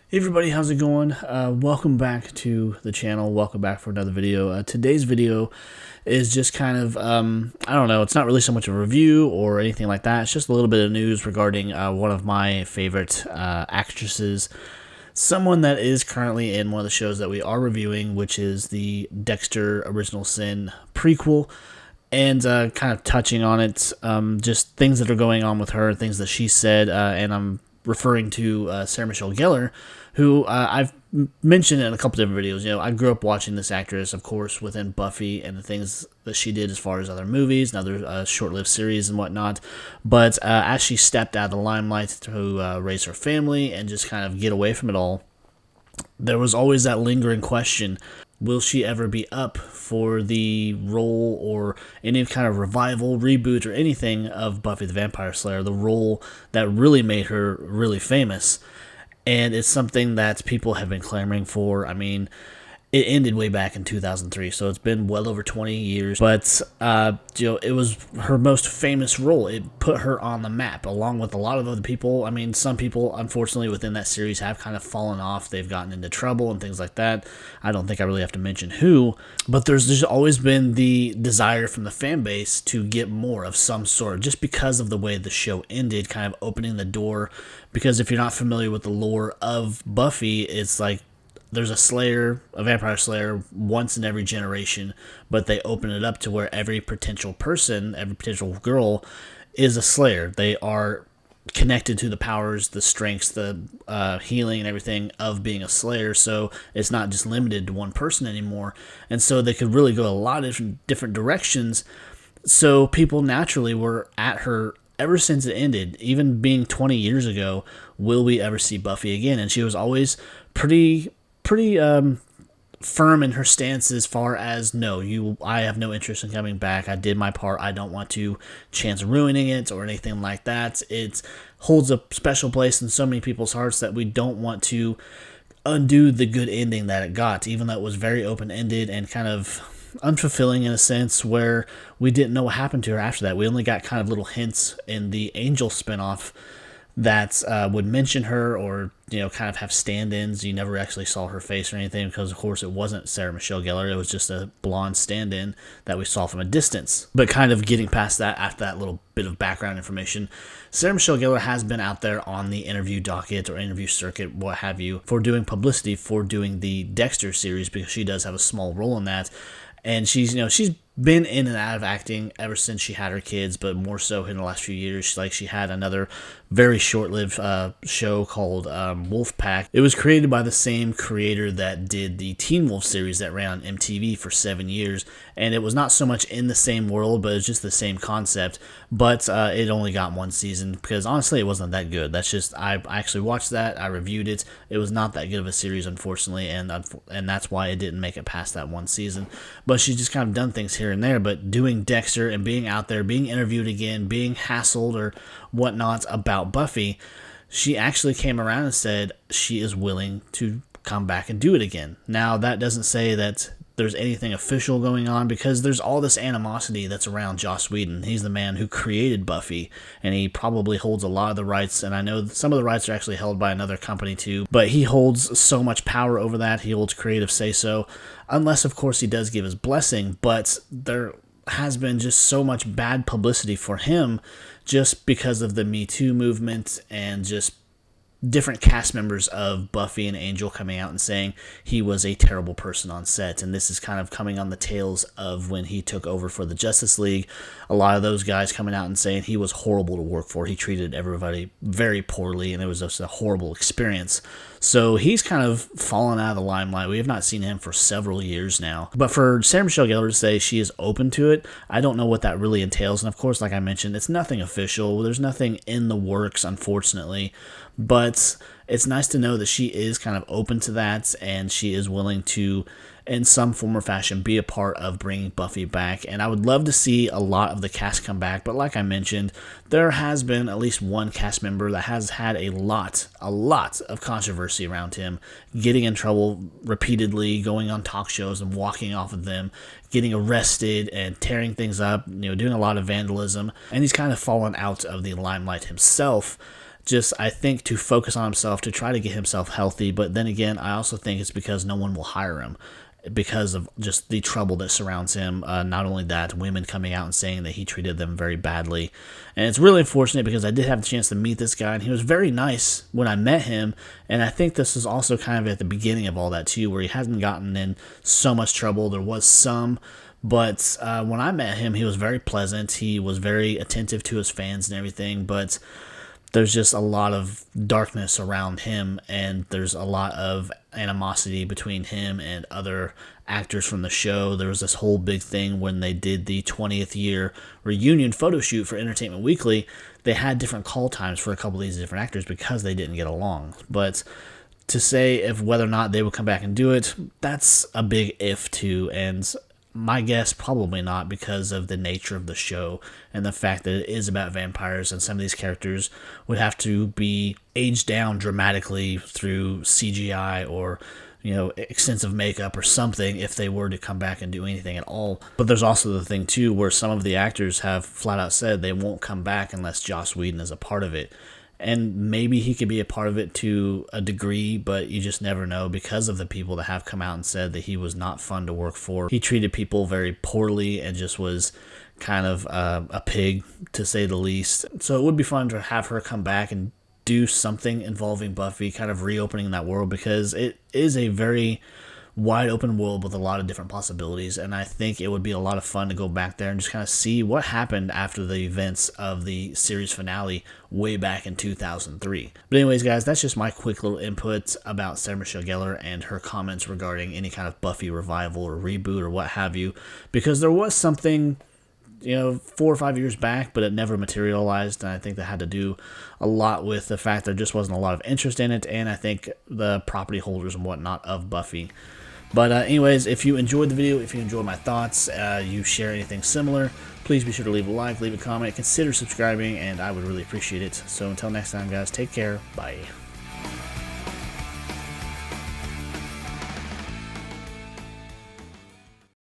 Hey everybody, how's it going? Welcome back to the channel. Welcome back for another video. Today's video is just kind of, I don't know, it's not really so much a review or anything like that. It's just a little bit of news regarding one of my favorite actresses. Someone that is currently in one of the shows that we are reviewing, which is the Dexter Original Sin prequel. And kind of touching on it, just things that are going on with her, things that she said, and I'm referring to Sarah Michelle Gellar, who I've mentioned in a couple different videos. You know, I grew up watching this actress, of course, within Buffy and the things that she did as far as other movies and other short-lived series and whatnot. But as she stepped out of the limelight to raise her family and just kind of get away from it all, there was always that lingering question: will she ever be up for the role or any kind of revival, reboot, or anything of Buffy the Vampire Slayer, the role that really made her really famous? And it's something that people have been clamoring for. I mean, it ended way back in 2003, so it's been well over 20 years. But, it was her most famous role. It put her on the map, along with a lot of other people. I mean, some people, unfortunately, within that series have kind of fallen off. They've gotten into trouble and things like that. I don't think I really have to mention who. But there's always been the desire from the fan base to get more of some sort, just because of the way the show ended, kind of opening the door. Because if you're not familiar with the lore of Buffy, it's like, there's a slayer, a vampire slayer, once in every generation, but they open it up to where every potential person, every potential girl is a slayer. They are connected to the powers, the strengths, the healing and everything of being a slayer, so it's not just limited to one person anymore. And so they could really go a lot of different directions. So people naturally were at her ever since it ended, even being 20 years ago. Will we ever see Buffy again? And she was always pretty firm in her stance as far as, no, I have no interest in coming back. I did my part. I don't want to chance ruining it or anything like that. It holds a special place in so many people's hearts that we don't want to undo the good ending that it got, even though it was very open-ended and kind of unfulfilling in a sense, where we didn't know what happened to her after that. We only got kind of little hints in the Angel spinoff that would mention her, or kind of have stand-ins. You never actually saw her face or anything, because of course it wasn't Sarah Michelle Gellar. It was just a blonde stand-in that we saw from a distance. But kind of getting past that, after that little bit of background information, Sarah Michelle Gellar has been out there on the interview docket or interview circuit, what have you, for doing publicity for doing the Dexter series, because she does have a small role in that. And she's been in and out of acting ever since she had her kids, but more so in the last few years. She had another very short-lived show called Wolfpack. It was created by the same creator that did the Teen Wolf series that ran on MTV for 7 years, and it was not so much in the same world, but it's just the same concept. But it only got one season, because honestly it wasn't that good. That's just, I actually watched that, I reviewed it. It was not that good of a series, unfortunately, and that's why it didn't make it past that one season. But she's just kind of done things here and there. But doing Dexter and being out there, being interviewed again, being hassled or whatnot about Buffy, she actually came around and said she is willing to come back and do it again. Now, that doesn't say that there's anything official going on, because there's all this animosity that's around Joss Whedon. He's the man who created Buffy, and he probably holds a lot of the rights, and I know some of the rights are actually held by another company too, but he holds so much power over that. He holds creative say-so, unless of course he does give his blessing. But there has been just so much bad publicity for him, just because of the Me Too movement and just different cast members of Buffy and Angel coming out and saying he was a terrible person on set. And this is kind of coming on the tails of when he took over for the Justice League. A lot of those guys coming out and saying he was horrible to work for. He treated everybody very poorly, and it was just a horrible experience. So he's kind of fallen out of the limelight. We have not seen him for several years now. But for Sarah Michelle Gellar to say she is open to it, I don't know what that really entails. And of course, like I mentioned, it's nothing official. There's nothing in the works, unfortunately. But it's nice to know that she is kind of open to that, and she is willing to, in some form or fashion, be a part of bringing Buffy back. And I would love to see a lot of the cast come back, but like I mentioned, there has been at least one cast member that has had a lot of controversy around him, getting in trouble repeatedly, going on talk shows and walking off of them, getting arrested and tearing things up, doing a lot of vandalism, and he's kind of fallen out of the limelight himself, just, I think, to focus on himself, to try to get himself healthy. But then again, I also think it's because no one will hire him because of just the trouble that surrounds him. Not only that, women coming out and saying that he treated them very badly. And it's really unfortunate because I did have the chance to meet this guy, and he was very nice when I met him. And I think this is also kind of at the beginning of all that too, where he hasn't gotten in so much trouble. There was some, but when I met him, he was very pleasant. He was very attentive to his fans and everything, but there's just a lot of darkness around him, and there's a lot of animosity between him and other actors from the show. There was this whole big thing when they did the 20th year reunion photo shoot for Entertainment Weekly. They had different call times for a couple of these different actors because they didn't get along. But to say if whether or not they would come back and do it, that's a big if too, and my guess, probably not, because of the nature of the show and the fact that it is about vampires, and some of these characters would have to be aged down dramatically through CGI or, you know, extensive makeup or something if they were to come back and do anything at all. But there's also the thing too where some of the actors have flat out said they won't come back unless Joss Whedon is a part of it. And maybe he could be a part of it to a degree, but you just never know because of the people that have come out and said that he was not fun to work for. He treated people very poorly and just was kind of a pig, to say the least. So it would be fun to have her come back and do something involving Buffy, kind of reopening that world, because it is a very wide open world with a lot of different possibilities, and I think it would be a lot of fun to go back there and just kind of see what happened after the events of the series finale way back in 2003. But anyways, guys, that's just my quick little input about Sarah Michelle Gellar and her comments regarding any kind of Buffy revival or reboot or what have you, because there was something, you know, 4 or 5 years back, but it never materialized, and I think that had to do a lot with the fact there just wasn't a lot of interest in it, and I think the property holders and whatnot of Buffy. But anyways, if you enjoyed the video, if you enjoyed my thoughts, you share anything similar, please be sure to leave a like, leave a comment, consider subscribing, and I would really appreciate it. So until next time, guys, take care. Bye.